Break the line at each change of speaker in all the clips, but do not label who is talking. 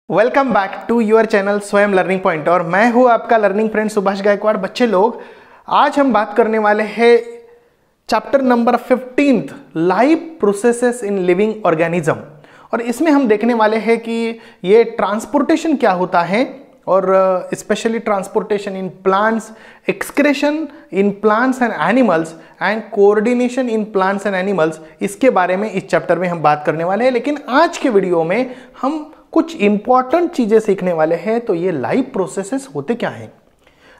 Welcome back to your channel Swayam Learning Point और मैं हूं आपका लर्निंग फ्रेंड सुभाष गायकवाड़। बच्चे लोग, आज हम बात करने वाले हैं chapter number 15 live processes in living organism. और इसमें हम देखने वाले हैं कि ये ट्रांसपोर्टेशन क्या होता है और specially transportation in plants, excretion in plants and animals and coordination in plants and animals, इसके बारे में इस चैप्टर में हम बात करने वाले हैं। लेकिन आज के वीडियो में हम कुछ इंपॉर्टेंट चीजें सीखने वाले हैं। तो ये लाइव प्रोसेसेस होते क्या हैं?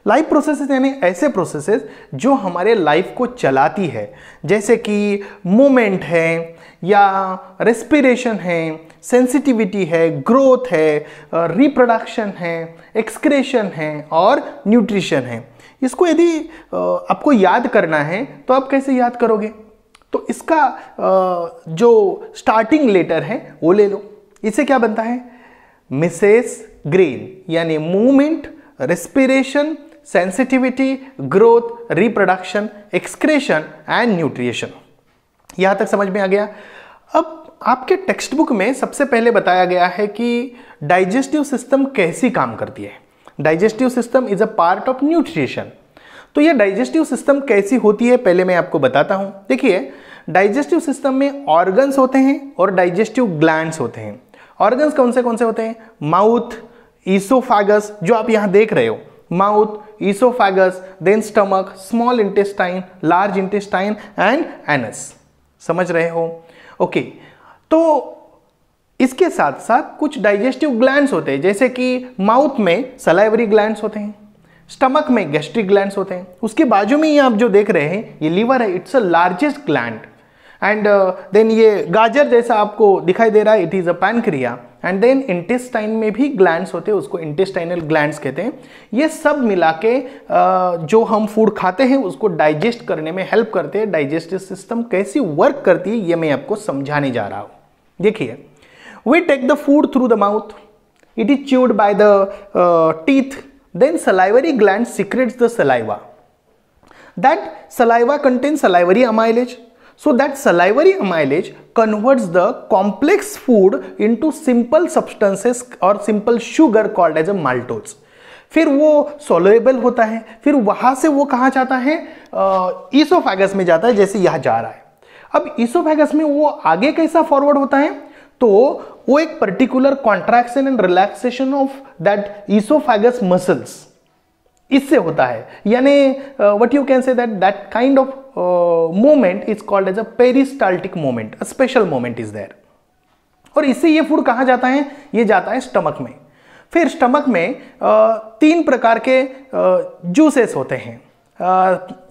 लाइव प्रोसेसेस यानी ऐसे प्रोसेसेस जो हमारे लाइफ को चलाती है, जैसे कि मूवमेंट है या रेस्पिरेशन है, सेंसिटिविटी है, ग्रोथ है, रिप्रोडक्शन है, एक्सक्रेशन है और न्यूट्रिशन है। इसको यदि आपको याद करना है तो आप कैसे याद करोगे? तो इसका जो स्टार्टिंग लेटर है वो ले लो। इससे क्या बनता है? मिसेस ग्रीन, यानी movement, respiration, sensitivity, growth, reproduction, excretion and nutrition. यहां तक समझ में आ गया? अब आपके टेक्स्ट बुक में सबसे पहले बताया गया है कि डाइजेस्टिव सिस्टम कैसी काम करती है। Digestive system is a part of nutrition. तो ये डाइजेस्टिव सिस्टम कैसी होती है पहले मैं आपको बताता हूं। देखिए, डाइजेस्टिव सिस्टम में ऑर्गन्स होते हैं और डाइजेस्टिव ग्लैंड्स होते हैं। ऑर्गन्स कौन से होते हैं? माउथ, ईसोफेगस जो आप यहां देख रहे हो, mouth, oesophagus, then stomach, small intestine, large intestine and anus. समझ रहे हो? ओके। तो इसके साथ साथ कुछ डाइजेस्टिव ग्लैंड्स होते हैं, जैसे कि माउथ में सलाइवरी ग्लैंड्स होते हैं, स्टमक में गैस्ट्रिक ग्लैंड्स होते हैं। उसके बाजू में ये आप जो देख रहे हैं ये लीवर है, it's a largest gland. And then ये गाजर जैसा आपको दिखाई दे रहा है, it is a pancreas. And then intestine में भी ग्लैंड्स होते हैं, उसको इंटेस्टाइनल ग्लैंड्स कहते हैं। ये सब मिला के जो हम फूड खाते हैं उसको डाइजेस्ट करने में हेल्प करते हैं। डाइजेस्टिव सिस्टम कैसी वर्क करती है ये मैं आपको समझाने जा रहा हूं। देखिए, we take the food through the mouth, it is chewed by the teeth, then salivary gland secretes the saliva. That saliva contains salivary amylase. So that salivary amylase converts the complex food into simple substances or simple sugar called as a maltose. फिर वो soluble होता है, फिर वहां से वो कहाँ जाता है? ईसोफेगस में जाता है, जैसे यहां जा रहा है। अब ईसोफेगस में वो आगे कैसा फॉरवर्ड होता है? तो वो एक particular contraction and relaxation of that oesophagus muscles, इससे होता है। यानी what you can say that that kind of movement is called as a peristaltic movement, a special movement is there. और इससे ये फूड कहां जाता है? ये जाता है स्टमक में। फिर स्टमक में तीन प्रकार के जूसेस होते हैं,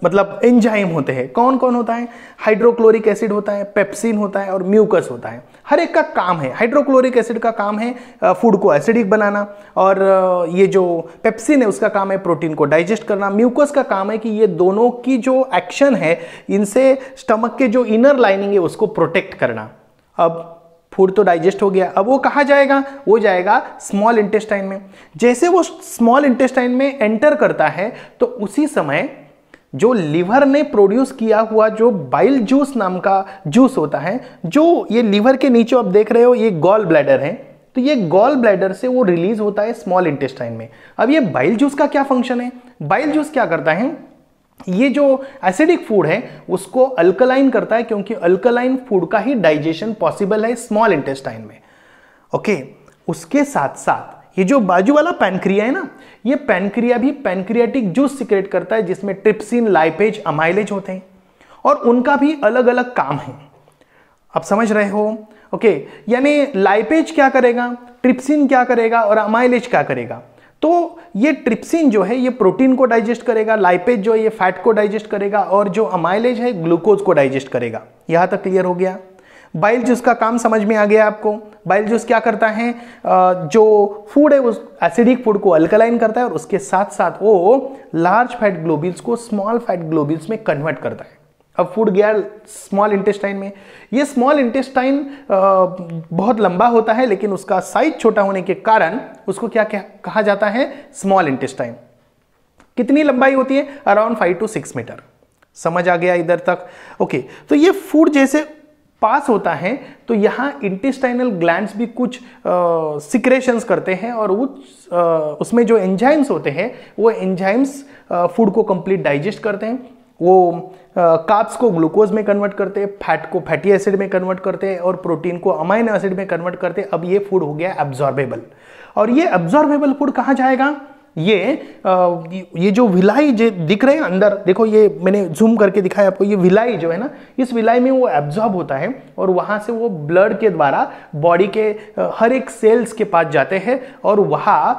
मतलब एंजाइम होते हैं। कौन कौन होता है? हाइड्रोक्लोरिक एसिड होता है, पेप्सिन होता है और म्यूकस होता है। हर एक का काम है। हाइड्रोक्लोरिक एसिड का काम है फूड को एसिडिक बनाना, और ये जो पेप्सिन है उसका काम है प्रोटीन को डाइजेस्ट करना। म्यूकस का काम है कि ये दोनों की जो एक्शन है इनसे स्टमक के जो इनर लाइनिंग है उसको प्रोटेक्ट करना। अब फूड तो डाइजेस्ट हो गया, अब वो कहाँ जाएगा? वो जाएगा स्मॉल इंटेस्टाइन में। जैसे वो स्मॉल इंटेस्टाइन में एंटर करता है तो उसी समय जो लिवर ने प्रोड्यूस किया हुआ जो बाइल जूस नाम का जूस होता है, जो ये लिवर के नीचे आप देख रहे हो ये गॉल ब्लैडर है, तो ये गॉल ब्लैडर से वो रिलीज होता है स्मॉल इंटेस्टाइन में। अब ये बाइल जूस का क्या फंक्शन है? बाइल जूस क्या करता है? ये जो एसिडिक फूड है उसको अल्कलाइन करता है, क्योंकि अल्कलाइन फूड का ही डाइजेशन पॉसिबल है स्मॉल इंटेस्टाइन में। ओके। उसके साथ साथ ये जो बाजू वाला पैनक्रिया है ना, ये पैनक्रिया भी पैनक्रियाटिक जूस सिक्रेट करता है, जिसमें ट्रिप्सिन, लाइपेज, अमाइलेज होते हैं और उनका भी अलग अलग काम है। आप समझ रहे हो? ओके। यानी लाइपेज क्या करेगा, ट्रिप्सिन क्या करेगा और अमाइलेज क्या करेगा? तो ये ट्रिप्सिन जो है ये प्रोटीन को डाइजेस्ट करेगा, लाइपेज जो है ये फैट को डाइजेस्ट करेगा और जो अमाइलेज है ग्लूकोज को डाइजेस्ट करेगा। यहां तक क्लियर हो गया? बाइल जूस का काम समझ में आ गया आपको? बाइल जूस क्या करता है? जो फूड है उस एसिडिक फूड को अल्कलाइन करता है और उसके साथ साथ वो लार्ज फैट ग्लोबिल्स को स्मॉल फैट ग्लोबिल्स में कन्वर्ट करता है। अब फूड गया स्मॉल इंटेस्टाइन में। ये स्मॉल इंटेस्टाइन बहुत लंबा होता है, लेकिन उसका साइज छोटा होने के कारण उसको क्या कहा जाता है? Small intestine. कितनी लंबाई होती है? Around 5 to 6 metre. समझ आ गया इधर तक? ओके। तो ये फूड जैसे पास होता है तो यहाँ इंटेस्टाइनल ग्लैंड्स भी कुछ सिक्रेशंस करते हैं और उसमें जो एंजाइम्स होते हैं वो एंजाइम्स फूड को कंप्लीट डाइजेस्ट करते हैं। वो कार्ब्स को ग्लूकोज में कन्वर्ट करते हैं, फैट को फैटी एसिड में कन्वर्ट करते हैं और प्रोटीन को अमाइनो एसिड में कन्वर्ट करते हैं। अब ये फूड हो गया एब्जॉर्बेबल। और ये एब्जॉर्बेबल फूड कहाँ जाएगा? ये जो विलाई जो दिख रहे हैं अंदर, देखो ये मैंने जूम करके दिखाया आपको, ये विलाई जो है ना, इस विलाई में वो एब्जॉर्ब होता है और वहां से वो ब्लड के द्वारा बॉडी के हर एक सेल्स के पास जाते हैं और वहां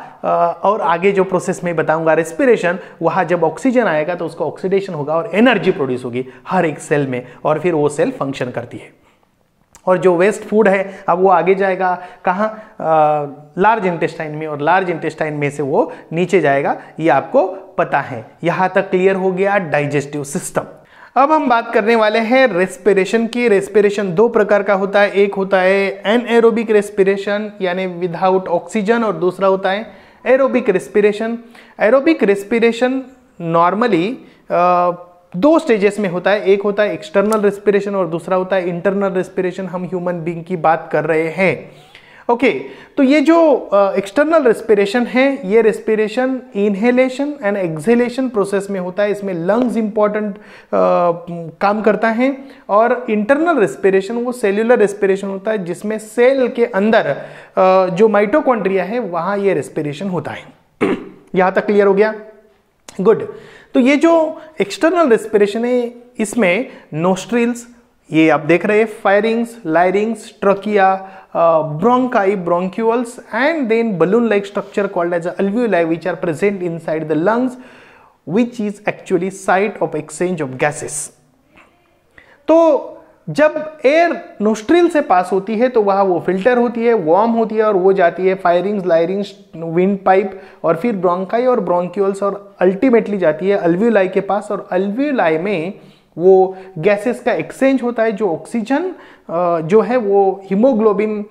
और आगे जो प्रोसेस में बताऊंगा रेस्पिरेशन, वहां जब ऑक्सीजन आएगा तो उसका ऑक्सीडेशन होगा और एनर्जी प्रोड्यूस होगी हर एक सेल में और फिर वो सेल फंक्शन करती है। और जो वेस्ट फूड है अब वो आगे जाएगा कहाँ? लार्ज इंटेस्टाइन में, और लार्ज इंटेस्टाइन में से वो नीचे जाएगा, ये आपको पता है। यहां तक क्लियर हो गया डाइजेस्टिव सिस्टम। अब हम बात करने वाले हैं रेस्पिरेशन की। रेस्पिरेशन दो प्रकार का होता है, एक होता है एनएरोबिक रेस्पिरेशन यानी विदाउट ऑक्सीजन और दूसरा होता है aerobic respiration. Aerobic respiration normally दो स्टेजेस में होता है, एक होता है एक्सटर्नल रेस्पिरेशन और दूसरा होता है इंटरनल रेस्पिरेशन। हम ह्यूमन बीइंग की बात कर रहे हैं। ओके, तो ये जो एक्सटर्नल रेस्पिरेशन है, ये respiration inhalation and exhalation process में होता है। इसमें लंग्स इंपॉर्टेंट काम करता है। और इंटरनल रेस्पिरेशन वो सेल्यूलर रेस्पिरेशन होता है, जिसमें सेल के अंदर जो माइटोकॉन्ड्रिया है वहां ये रेस्पिरेशन होता है। यहां तक क्लियर हो गया? गुड। तो ये जो एक्सटर्नल रेस्पिरेशन है, इसमें नोस्ट्रिल्स, ये आप देख रहे हैं, pharynx, larynx, trachea, bronchi, bronchioles and then balloon like structure called as alveoli which are present inside the lungs which is actually site of exchange of gases। तो जब एयर नोस्ट्रिल से पास होती है तो वह वो फिल्टर होती है, वार्म होती है और वो जाती है फायरिंग्स, लायरिंग्स, विंड पाइप और फिर ब्रोंकाई और ब्रोंक्यूल्स और अल्टीमेटली जाती है अल्वियोलाई के पास। और अल्वियोलाई में वो गैसेस का एक्सचेंज होता है। जो ऑक्सीजन जो है वो हीमोग्लोबिन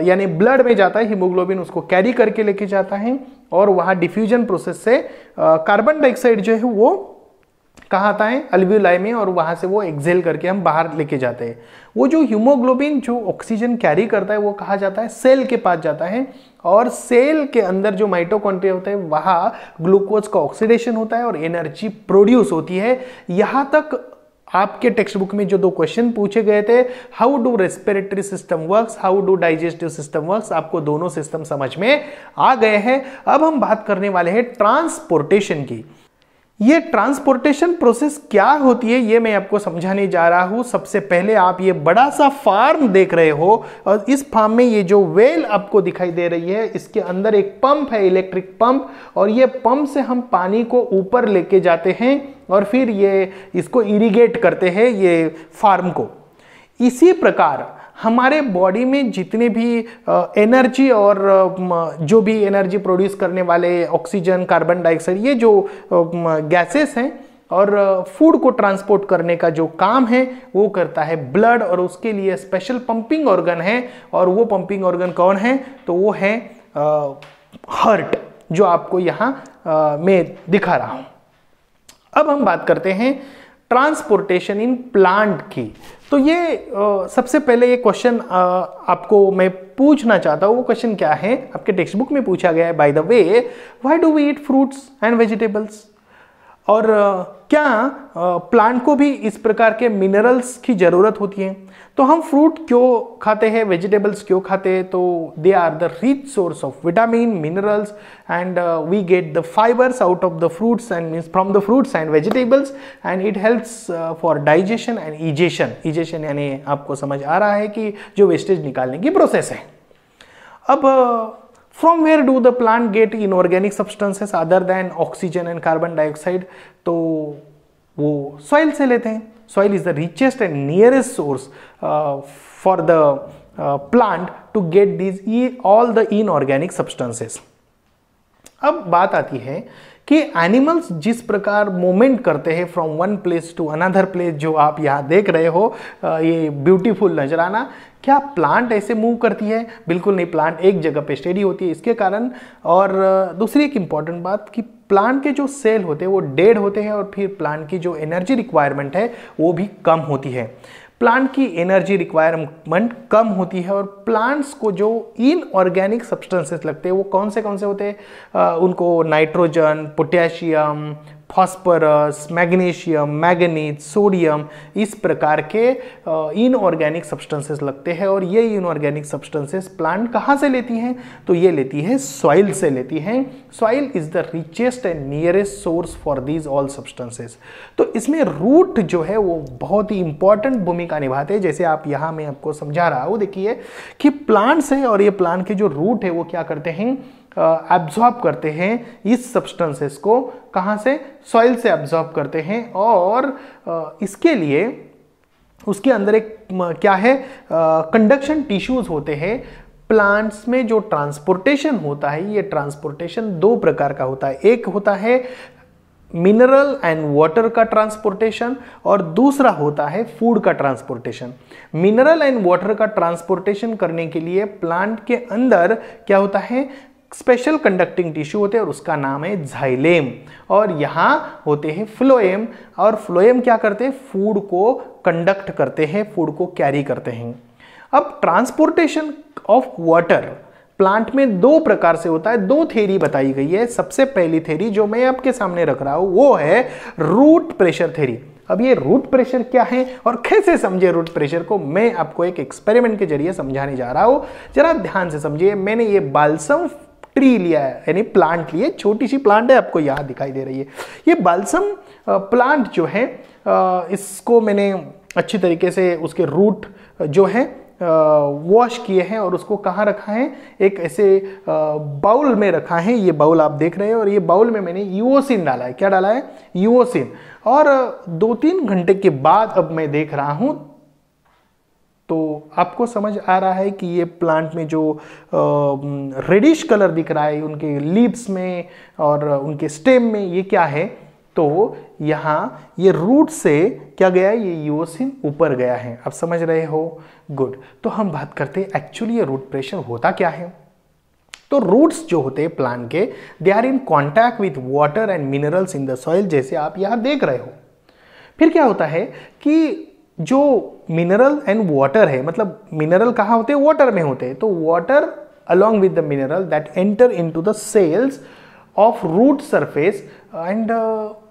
यानी ब्लड में जाता है, हीमोग्लोबिन उसको कैरी करके लेके जाता है और वहाँ डिफ्यूजन प्रोसेस से कार्बन डाइऑक्साइड जो है वो कहाँ आता है? अल्वियोलाई में, और वहां से वो एक्सेल करके हम बाहर लेके जाते हैं। वो जो हीमोग्लोबिन जो ऑक्सीजन कैरी करता है वो कहाँ जाता है? सेल के पास जाता है और सेल के अंदर जो माइटोकॉन्ड्रिया होता है वहाँ ग्लूकोज का ऑक्सीडेशन होता है और एनर्जी प्रोड्यूस होती है। यहाँ तक आपके टेक्स्ट बुक में जो दो क्वेश्चन पूछे गए थे, how do respiratory system works, how do digestive system works, आपको दोनों सिस्टम समझ में आ गए हैं। अब हम बात करने वाले हैं ट्रांसपोर्टेशन की। ये ट्रांसपोर्टेशन प्रोसेस क्या होती है ये मैं आपको समझाने जा रहा हूं। सबसे पहले आप ये बड़ा सा फार्म देख रहे हो और इस फार्म में ये जो वेल आपको दिखाई दे रही है, इसके अंदर एक पंप है, इलेक्ट्रिक पंप, और ये पंप से हम पानी को ऊपर लेके जाते हैं और फिर ये इसको इरिगेट करते हैं ये फार्म को। इसी प्रकार हमारे बॉडी में जितने भी एनर्जी और जो भी एनर्जी प्रोड्यूस करने वाले ऑक्सीजन, कार्बन डाइऑक्साइड, ये जो गैसेस हैं और फूड को ट्रांसपोर्ट करने का जो काम है वो करता है ब्लड, और उसके लिए स्पेशल पंपिंग ऑर्गन है। और वो पंपिंग ऑर्गन कौन है? तो वो है हार्ट, जो आपको यहाँ मैं दिखा रहा हूं। अब हम बात करते हैं ट्रांसपोर्टेशन इन प्लांट की। तो ये सबसे पहले ये क्वेश्चन आपको मैं पूछना चाहता हूँ। वो क्वेश्चन क्या है? आपके टेक्स्ट बुक में पूछा गया है, by the way, why do we eat fruits and vegetables? और क्या प्लांट को भी इस प्रकार के मिनरल्स की जरूरत होती है? तो हम फ्रूट क्यों खाते हैं, वेजिटेबल्स क्यों खाते हैं? तो they are the rich source of vitamin, minerals and we get the fibres out of the fruits and means from the fruits and vegetables and it helps for digestion and egestion. Egestion यानी आपको समझ आ रहा है कि जो wastage निकालने की process है। अब From where do the plant get inorganic substances other than oxygen and carbon dioxide? तो वो soil से लेते हैं। Soil is the richest and nearest source for the plant to get these all the inorganic substances। अब बात आती है कि एनिमल्स जिस प्रकार मूवमेंट करते हैं from one place to another place, जो आप यहाँ देख रहे हो, ये ब्यूटीफुल नजराना, क्या प्लांट ऐसे मूव करती है? बिल्कुल नहीं, प्लांट एक जगह पे स्टेडी होती है इसके कारण। और दूसरी एक इंपॉर्टेंट बात कि प्लांट के जो सेल होते हैं वो डेड होते हैं और फिर प्लांट की जो एनर्जी रिक्वायरमेंट है वो भी कम होती है। प्लांट की एनर्जी रिक्वायरमेंट कम होती है और प्लांट्स को जो इनऑर्गेनिक सब्सटेंसेस लगते हैं वो कौन से होते हैं, उनको nitrogen, potassium, phosphorus, magnesium, manganese, sodium, इस प्रकार के इनऑर्गेनिक सब्सटेंसेस लगते हैं। और ये इनऑर्गेनिक सब्सटेंसेस प्लांट कहाँ से लेती हैं, तो ये लेती है सॉइल से लेती हैं। Soil is the richest and nearest source for these all substances. तो इसमें रूट जो है वो बहुत ही इंपॉर्टेंट भूमिका निभाते हैं। जैसे आप यहाँ मैं आपको समझा रहा हूँ, देखिए कि प्लांट्स है और ये प्लांट के जो रूट है वो क्या करते हैं, एब्जॉर्ब करते हैं इस सब्सटेंसेस को, कहाँ से, सॉइल से एब्जॉर्ब करते हैं। और इसके लिए उसके अंदर एक क्या है, कंडक्शन टिश्यूज होते हैं। प्लांट्स में जो ट्रांसपोर्टेशन होता है, ये ट्रांसपोर्टेशन दो प्रकार का होता है। एक होता है मिनरल एंड वाटर का ट्रांसपोर्टेशन और दूसरा होता है फूड का ट्रांसपोर्टेशन। मिनरल एंड वाटर का ट्रांसपोर्टेशन करने के लिए प्लांट के अंदर क्या होता है, स्पेशल कंडक्टिंग टिश्यू होते हैं और उसका नाम है जाइलेम। और यहाँ होते हैं फ्लोएम, और फ्लोएम क्या करते हैं, फूड को कंडक्ट करते हैं, फूड को कैरी करते हैं। अब ट्रांसपोर्टेशन ऑफ वाटर प्लांट में दो प्रकार से होता है, दो थ्योरी बताई गई है। सबसे पहली थ्योरी जो मैं आपके सामने रख रहा हूं वो है रूट प्रेशर थ्योरी। अब ये रूट प्रेशर क्या है और कैसे समझे रूट प्रेशर को, मैं आपको एक एक्सपेरिमेंट के जरिए समझाने जा रहा हूं। जरा ध्यान से समझिए। मैंने ये बाल्सम ट्री लिया है, यानी प्लांट लिए, छोटी सी प्लांट है, आपको यहाँ दिखाई दे रही है। ये बाल्सम प्लांट जो है, इसको मैंने अच्छी तरीके से उसके रूट जो है वॉश किए हैं और उसको कहाँ रखा है, एक ऐसे बाउल में रखा है। ये बाउल आप देख रहे हैं और ये बाउल में मैंने यूओसिन डाला है। क्या डाला है, यूओसिन। और 2-3 घंटे के बाद अब मैं देख रहा हूं तो आपको समझ आ रहा है कि ये प्लांट में जो रेडिश कलर दिख रहा है उनके लीव्स में और उनके स्टेम में, ये क्या है, तो यहाँ ये रूट से क्या गया है, ये यूओसिन ऊपर गया है। आप समझ रहे हो, गुड। तो हम बात करते हैं एक्चुअली ये रूट प्रेशर होता क्या है। तो रूट्स जो होते हैं प्लांट के, they are in contact with water and minerals in the soil, जैसे आप यहाँ देख रहे हो। फिर क्या होता है कि जो मिनरल एंड वाटर है, मतलब मिनरल कहाँ होते हैं, वाटर में होते हैं। तो water along with the mineral that enter into the cells of root surface, and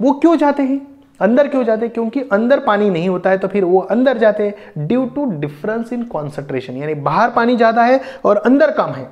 वो क्यों जाते हैं अंदर, क्यों जाते हैं, क्योंकि अंदर पानी नहीं होता है तो फिर वो अंदर जाते हैं due to difference in concentration, यानी बाहर पानी ज़्यादा है और अंदर कम है।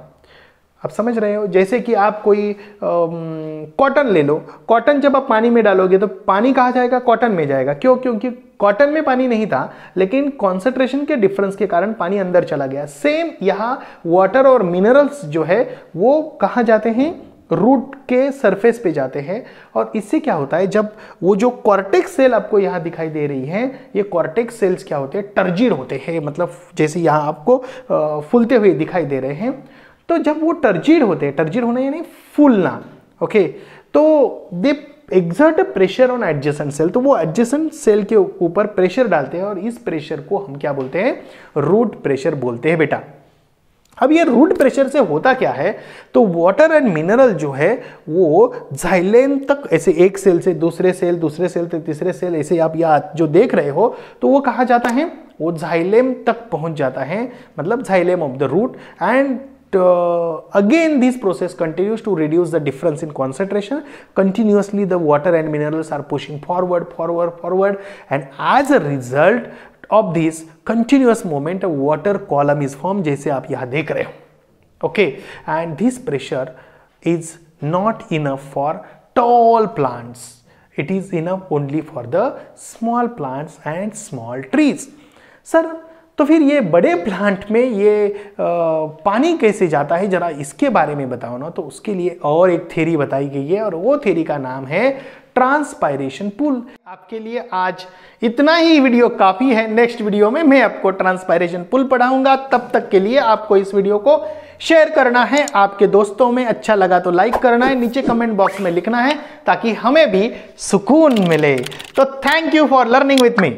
आप समझ रहे हो, जैसे कि आप कोई कॉटन ले लो, कॉटन जब आप पानी में डालोगे तो पानी कहाँ जाएगा, कॉटन में जाएगा। क्यों, क्योंकि कॉटन में पानी नहीं था, लेकिन कॉन्सेंट्रेशन के डिफरेंस के कारण पानी अंदर चला गया। सेम यहाँ वाटर और मिनरल्स जो है वो कहाँ जाते हैं, रूट के सरफेस पे जाते हैं। और इससे क्या होता है, जब वो जो कॉर्टेक्स सेल आपको यहाँ दिखाई दे रही है, ये कॉर्टेक्स सेल्स क्या होते हैं, टर्जिड होते हैं, मतलब जैसे यहाँ आपको फूलते हुए दिखाई दे रहे हैं। तो जब वो टर्जिड होते हैं, टर्जिड होना यानी फूलना, ओके, तो they exert pressure on adjacent cell, तो वो एडजेसेंट सेल के ऊपर प्रेशर डालते हैं और इस प्रेशर को हम क्या बोलते हैं, रूट प्रेशर बोलते हैं बेटा। अब ये रूट प्रेशर से होता क्या है, तो वाटर एंड मिनरल जो है वो जाइलेम तक, ऐसे एक सेल से दूसरे सेल, दूसरे सेल से तीसरे सेल, ऐसे आप यहाँ जो देख रहे हो, तो वो कहाँ जाता है, वो जाइलेम तक पहुंच जाता है, मतलब xylem of the root. And again this process continues to reduce the difference in concentration. Continuously the water and minerals are pushing forward, and as a result of this continuous movement, a water column is formed, जैसे आप यहाँ देख रहे हो। Okay, and this pressure is not enough for tall plants. It is enough only for the small plants and small trees. Sir, तो फिर ये बड़े प्लांट में ये पानी कैसे जाता है, जरा इसके बारे में बताओ ना। तो उसके लिए और एक थ्योरी बताई गई है और वो थ्योरी का नाम है ट्रांसपायरेशन पुल। आपके लिए आज इतना ही वीडियो काफी है। नेक्स्ट वीडियो में मैं आपको ट्रांसपायरेशन पुल पढ़ाऊंगा। तब तक के लिए आपको इस वीडियो को शेयर करना है आपके दोस्तों में, अच्छा लगा तो लाइक करना है, नीचे कमेंट बॉक्स में लिखना है ताकि हमें भी सुकून मिले। तो thank you for learning with me.